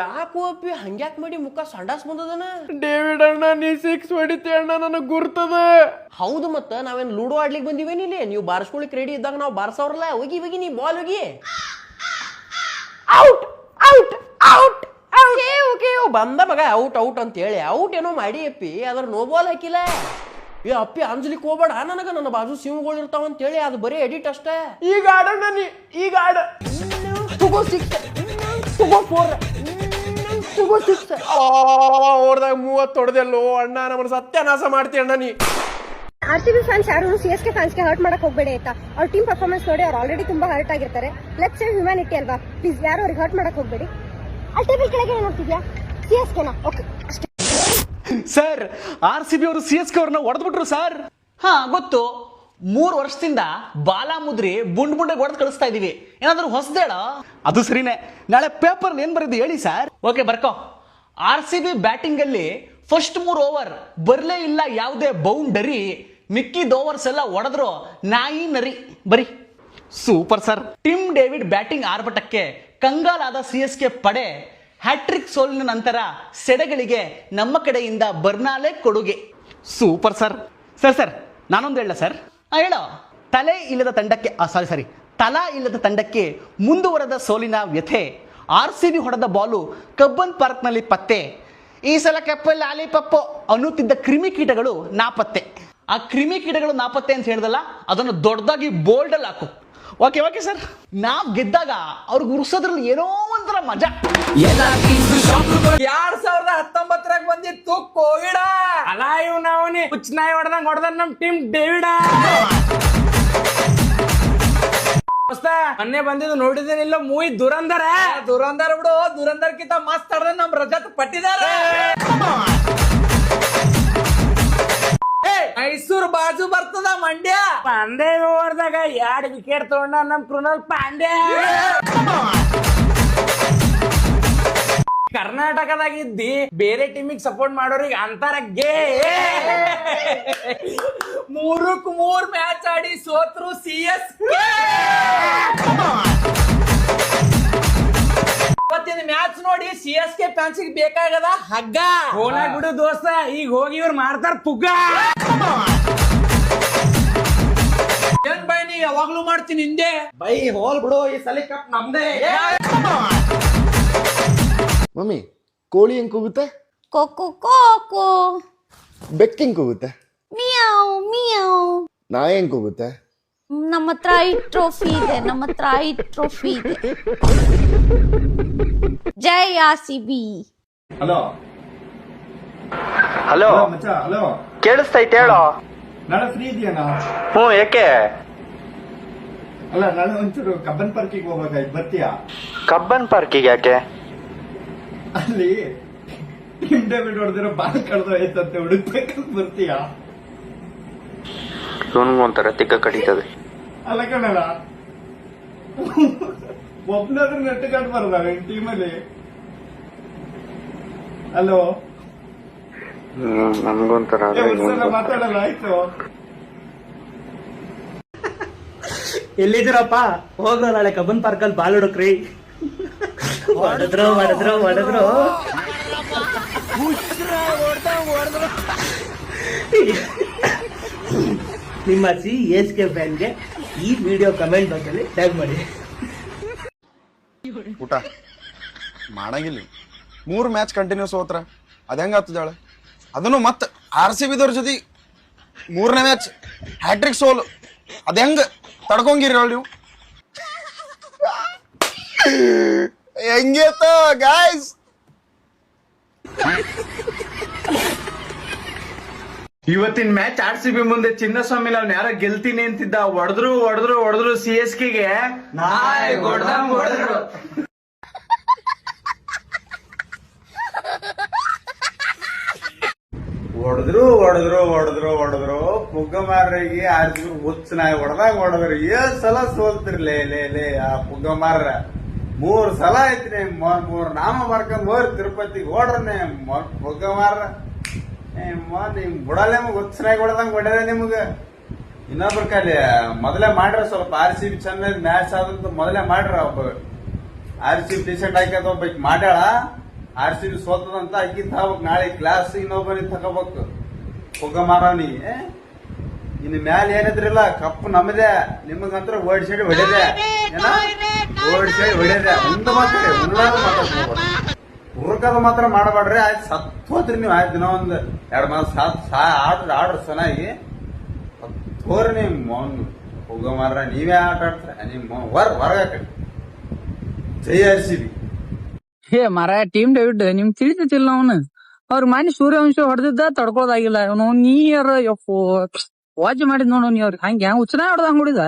ಯಾಕೋ ಅಪ್ಪಿ ಹಂಗ್ಯಾಕ್ ಮಾಡಿ ಮುಖ ಸಂಡಾಸ್ ಬಂದದನ. ಡೇವಿಡ್ ಅಣ್ಣ ನೀ 6 ಹೊಡಿತಿ ಅಣ್ಣ ನನಗ್ ಗುರ್ತದ. ಹೌದು ಮತ್ತ ನಾವೇನ್ ಲೂಡೋ ಆಡ್ಲಿಕ್ಕೆ ಬಂದಿವೇನಿ ಇಲ್ಲಿ. ನೀವು ಬಾರಿಸ್ಕೊಳಿಕ್ ರೆಡಿ ಇದ್ದಾಗ ನಾವು ಬಾರ್ಸವ್ರಲ್ಲ. ಹೋಗಿ ಹೋಗಿ ನೀ ಬಾಲ್ ಹೋಗಿ. ಔಟ್ ಔಟ್ ಔಟ್ ಓಕೆ ಬಂದ ಮಗ ಔಟ್ ಔಟ್ ಅಂತ ಹೇಳಿ ಔಟ್ ಏನೋ ಮಾಡಿ ಅಪ್ಪಿ ಅದ್ರ ನೋ ಬಾಲ್ ಹಾಕಿಲ್ಲ. ಏ ಅಪ್ಪಿ ಅಂಜಲಿಕ್ ಹೋಗ್ಬೇಡ ನನಗ ನನ್ನ ಬಾಜು ಸಿಮ್ಗಳು ಇರ್ತಾವ ಅಂತ ಹೇಳಿ ಅದು ಬರೀ ಎಡಿಟ್ ಅಷ್ಟೇ. ಈಗ ಆಡಣ್ಣ ನೀ ಈಗ ಆಡ. ತಗೋ 6 ತಗೋ 4 ತಗೋ 6 ಓಡ್ದಾಗ 30 ಹೊಡೆದೆಲ್ಲೋ ಅಣ್ಣ ನಮ್ಮನ್ನ ಸತ್ಯನಾಶ ಮಾಡ್ತಿ ಅಣ್ಣ ನೀ. ಆರ್ಸಿಬಿ ಫ್ಯಾನ್ಸ್ ಯಾರು ಸಿಎಸ್ಕೆ ಫ್ಯಾನ್ಸ್ಗೆ ಹರ್ಟ್ ಮಾಡಕ್ ಹೋಗ್ಬೇಡಿ ಆಯ್ತಾ. ಅವ್ರ ಟೀಮ್ ಪರ್ಫಾರ್ಮೆನ್ಸ್ ನೋಡಿ ಅವ್ರು ಆಲ್ರೆಡಿ ತುಂಬಾ ಹರ್ಟ್ ಆಗಿರ್ತಾರೆ. ಲೆಟ್ಸ್ ಸೇವ್ ಹ್ಯುಮ್ಯಾನಿಟಿ ಅಲ್ವಾ, ಪ್ಲೀಸ್ ಯಾರು ಅವ್ರಿಗೆ ಹರ್ಟ್ ಮಾಡಕ್ ಹೋಗ್ಬೇಡಿ. ಅಲ್ಲಿ ಟೇಬಲ್ ಕೆಳಗೆ ಏನ್ ನೋಡ್ತಿದ್ಯಾ? ಸಿಎಸ್ಕೆನಾ? ಓಕೆ ಅಷ್ಟೇ. ಸರ್ RCB ಅವರು CSK ಅವ್ರನ್ನ ಹೊಡೆದ್ಬಿಟ್ರು ಸರ್. ಹಾ ಗೊತ್ತು, 3 ವರ್ಷದಿಂದ ಬಾಲಾಮುದ್ರಿ ಬುಂಡ್ ಹೊಡೆದು ಕಳಿಸ್ತಾ ಇದೀವಿ. ಏನಾದ್ರು ಹೊಸದೇಳ? ಅದು ಸರಿನೇ. ನಾಳೆ ಪೇಪರ್ ಏನ್ ಬರೆದು ಹೇಳಿ ಸರ್. ಓಕೆ ಬರ್ಕೋ. RCB ಬ್ಯಾಟಿಂಗ್ ಅಲ್ಲಿ ಫಸ್ಟ್ 3 ಓವರ್ ಬರ್ಲೇ ಇಲ್ಲ ಯಾವುದೇ ಬೌಂಡರಿ. ಮಿಕ್ಕಿದ ಓವರ್ಸ್ ಎಲ್ಲ ಹೊಡೆದ್ರು ನಾಯಿ ನರಿ ಬರಿ. Super sir. Tim David batting ಆರ್ಭಟಕ್ಕೆ ಕಂಗಾಲಾದ CSK ಪಡೆ ಹ್ಯಾಟ್ರಿಕ್ ಸೋಲಿನ ನಂತರ ಸೆಡೆಗಳಿಗೆ ನಮ್ಮ ಕಡೆಯಿಂದ ಬರ್ನಾಲೆ ಕೊಡುಗೆ. Super sir. ಸರ್ ನಾನೊಂದು ಹೇಳ ಸರ್. ಹೇಳೋ. ತಲೆ ಇಲ್ಲದ ತಂಡಕ್ಕೆ ತಲಾ ಇಲ್ಲದ ತಂಡಕ್ಕೆ ಮುಂದುವರೆದ ಸೋಲಿನ ವ್ಯಥೆ. RCB ಹೊಡೆದ ಬಾಲು ಕಬ್ಬನ್ ಪಾರ್ಕ್ನಲ್ಲಿ ಪತ್ತೆ. ಈ ಸಲ ಕೆಪ್ಪಲ್ಲಿ ಲಾಲಿಪಪ್ಪು ಅನ್ನುತ್ತಿದ್ದ ಕ್ರಿಮಿಕೀಟಗಳು ನಾಪತ್ತೆ. ಆ ಕ್ರಿಮಿಕೀಟಗಳು ನಾಪತ್ತೆ ಅಂತ ಹೇಳ್ದಲ್ಲ, ಅದನ್ನು ದೊಡ್ಡದಾಗಿ ಬೋಲ್ಡಲ್ಲಿ ಹಾಕು. Okay sir. ನಾವ್ ಗೆದ್ದಾಗ ಅವ್ರಿಗೆ ಉರ್ಸೋದ್ರಲ್ಲಿ ಏನೋ ಒಂಥರ ಮಜಾ. 2019 ಬಂದಿತ್ತು ಕೋವಿಡ್. ಅಲ್ಲ ಇವ್ ನಾವನಿ ಹುಚ್ಚನಾಯಿ ಹೊಡೆದ ನಮ್ ಟೀಮ್ ಡೇವಿಡ. ಮೊನ್ನೆ ಬಂದಿದ್ದು ನೋಡಿದೇನಿಲ್ಲ ಮೂವಿ ದುರಂದರ ಬಿಡು. ದುರಂದರ್ಕಿಂತ ಮಸ್ತ್ ಆಡ್ದ ನಮ್ ರಜತ್ ಪಟ್ಟಿದಾರ. ಮೈಸೂರು ಬಾಜು ಬರ್ತದ ಮಂಡ್ಯ. ಪಾಂಡೆ ಓವರ್ದಾಗ 2 ವಿಕೆಟ್ ತಗೊಂಡ ನಮ್ ಕೃಣಾಲ್ ಪಾಂಡ್ಯ. ಕರ್ನಾಟಕದಾಗಿದ್ದಿ ಬೇರೆ ಟೀಮಿಗೆ ಸಪೋರ್ಟ್ ಮಾಡೋರಿಗೆ ಅಂತಾರ ಗೆ. 3 ಮ್ಯಾಚ್ ಆಡಿ ಸೋತ್ರು CSK. ಇವತ್ತಿನ ಮ್ಯಾಚ್ ನೋಡಿ CSK ಫ್ಯಾನ್ಸ್ ಬೇಕಾಗದ ಹಗ್ಗ. ಹೋಲಾಗ್ ಬಿಡು ದೋಸ್ತ, ಈಗ ಹೋಗಿ ಇವ್ರು ಮಾಡ್ತಾರ ಪುಗ್ಗ. ಏನ್ ಬೈ ನೀ ಯಾವಾಗ್ಲೂ ಮಾಡ್ತೀನಿ ಹಿಂದೆ ಬೈ. ಹೋಲ್ ಬಿಡು, ಈ ಸಲ ಕಪ್ ನಮ್ದೇ. ಮಮ್ಮಿ ಕೋಳಿ ಹೆಂಗ್ ಕೂಗುತ್ತೆ? Cocoa cocoa. ಬೆಕ್ಕ ಹೆಂಗ್ ಕೂಗುತ್ತೆ? ಮಿಯಾವ್ ಮಿಯಾವ್. ನಾಯಿ ಹೆಂಗ್ ಕೂಗುತ್ತೆ? ನಮ್ಮ ಹತ್ರ ಈ ಟ್ರೋಫಿ ಇದೆ. ಜೈ RCB. ಹಲೋ ಹಲೋ ಮಚ್ಚ. ಹಲೋ ಕೇಳಿಸ್ತೈತೆ ಹೇಳೋ. ನಾಳೆ ಫ್ರೀ ಇದೆಯಾ? ಯಾಕೆ? ಅಲ್ಲ ನಾಳೆ ಒಂಚೂರು ಕಬ್ಬನ್ ಪಾರ್ಕಿಗೆ ಹೋಗ್ಬೇಕಾಯ್ತು, ಬರ್ತೀಯಾ? ಕಬ್ಬನ್ ಪಾರ್ಕಿಗೆ ಯಾಕೆ? ಅಲ್ಲಿ ಟಿಮ್ ಡೇವಿಡ್ ಹೊಡೆದಿರೋ ಬಾಲ್ ಕಳೆದೋಯ್ತಂತೆ, ಹುಡುಕ್ಬೇಕಂತ ಬರ್ತೀಯಾ? ಒಂಥರ ತಿಕ್ಕ ಕಡಿತದೆ. ಅಲ್ಲ ಕಣಲ್ಲ, ಒಬ್ನಾದ್ರೂ ನೆಟ್ಟುಕೊಂಡು ಬರ್ದಾವೆ ಟೀಮಲ್ಲಿ. ಹಲೋ ನನ್ಗೊಂಥರ ಮಾತಾಡಲ್ಲ ಆಯ್ತು. ಎಲ್ಲಿದ್ದೀರಪ್ಪ? ಹೋಗ್ರ ನಾಳೆ ಕಬ್ಬನ್ ಪಾರ್ಕ್ ಅಲ್ಲಿ ಬಾಲ್ ಹೊಡಕ್ರಿ. ಹೊಡೆದ್ರು ನಿಮ್ಮ CSK ಫ್ಯಾನ್ಗೆ ಈ ವಿಡಿಯೋ ಕಮೆಂಟ್ ಬಾಕ್ಸ್ ಅಲ್ಲಿ ಟ್ಯಾಗ್ ಮಾಡಿ. ಊಟ ಮಾಡಂಗಿಲ್ಲ. 3 ಮ್ಯಾಚ್ ಕಂಟಿನ್ಯೂಸ್ ಹೋತ್ರ ಅದ ಹೆಂಗ ಆಗ್ತದಾಳ? ಅದನ್ನು ಮತ್ತ RCB ದವ್ರ ಜೊತೆ 3ನೇ ಮ್ಯಾಚ್ ಹ್ಯಾಟ್ರಿಕ್ ಸೋಲು. ಅದ ಹೆಂಗ ತಡ್ಕೊಂಗಿರಿ ನೀವು? ಹೆಂಗೇತ ಗಾಯ್ಸ್? ಇವತ್ತಿನ ಮ್ಯಾಚ್ RCB ಮುಂದೆ ಚಿನ್ನಸ್ವಾಮಿ ಅವ್ನ ಯಾರೋ ಗೆಲ್ತೀನಿ ಅಂತಿದ್ದ. ಹೊಡೆದ್ರು CSKಗೆ ಹೊಡೆದ್ರು ಪುಗ್ಗ ಮಾರ್ರಿಗೆ RCB ಹುಚ್ಚ ನಾಯಿ ಹೊಡೆದ್ರು. ಏನ್ ಸಲ ಸೋಲ್ತಿರ್ಲೇ ಆ ಪುಗ್ಗ ಮಾರ. 3 ಸಲ ಐತ್ರಿ. 3 ನಾಮ ಬರ್ಕೊಂಡ್ ಹೋರಿ ತಿರುಪತಿಗೆ ಓಡ್ರನೆ ಪುಗ್ಗ ಮಾರ. ನಿಮ್ ಬುಡಲ್ಲೇ ಹುಚ್ಚನಾಗಿ ಹೊಡೆದಂಗ್ ಹೊಡೆದ ನಿಮ್ಗ. ಇನ್ನೊಬ್ರ ಕೈಲಿ ಮೊದಲೇ ಮಾಡ್ರ ಸ್ವಲ್ಪ RCB ಚೆನ್ನಾಗಿ ಮ್ಯಾಚ್ ಆದಂತ ಮೊದಲೇ ಮಾಡ್ರ. ಒಬ್ಬ RCB ಟಿ ಶರ್ಟ್ ಹಾಕ್ಯದ ಒಬ್ಬ ಮಾಡ್ಯಾಳ. RCB ಸೋತದಂತ ಅಕ್ಕಿ ತಗೋಬೇಕು ನಾಳೆ ಕ್ಲಾಸ್ ಇನ್ನೊಬ್ಬನಿಗೆ ತಗೋಬೇಕು ಪುಗ್ಗ ಮಾರವನಿಗೆ. ಇನ್ನು ಮ್ಯಾಲ ಏನಿದ್ರಿಲ್ಲ ಕಪ್ಪು ನಮ್ಮದೇ, ನಿಮಗಂತ್ರ ಓಡ್ ಸೈಡ್ ಹೊಡೆದೆ ಓಡ್ ಸೈಡ್ ಹೊಡೆದೆ. ಒಂದು ಮಾತಾಡಿ ಉಳ್ಳಾದ ಮಾತಾಡ್ಬೋದು, ಹುರ್ಕದ ಮಾತ್ರ ಮಾಡಬೇಡ್ರಿ. ಆಯ್ತು ಸತ್ತೋತ್ರಿ ನೀವು. ಆಯ್ತು ದಿನ ಒಂದ್ 2 ಮಾಸ ಆಡ್ರಿ ಚೆನ್ನಾಗಿ ಸತ್ತೋರಿ ನೀವು. ಮೌನ್ ಪುಗ್ಗ ಮಾರ ನೀವೇ ಆಟ ಆಡ್ತಾರೆ ನಿಮ್ಮ ಹೊರಗಾಕಿ. ಜೈ RCB. ಹೇ ಮರ ಟೀಮ್ ಡೇವಿಡ್ ನಿಮ್ ತಿಳಿತಿಲ್ಲ ಅವನು ಅವ್ರ ಮನೆ ಸೂರ್ಯವಂಶ ಹೊಡೆದಿದ್ದ ತಡ್ಕೋದಾಗಿಲ್ಲ ಅವನು ನೀರ್ ಯಪ್ಪು ವಾಜ್ ಮಾಡಿದ್ ನೋಡು ನೀ ಅವ್ರಿಗೆ ಹಂಗೆ ಹುಚ್ಚನ ಹೊಡೆದ ಹಂಗ ಹೊಡಿದ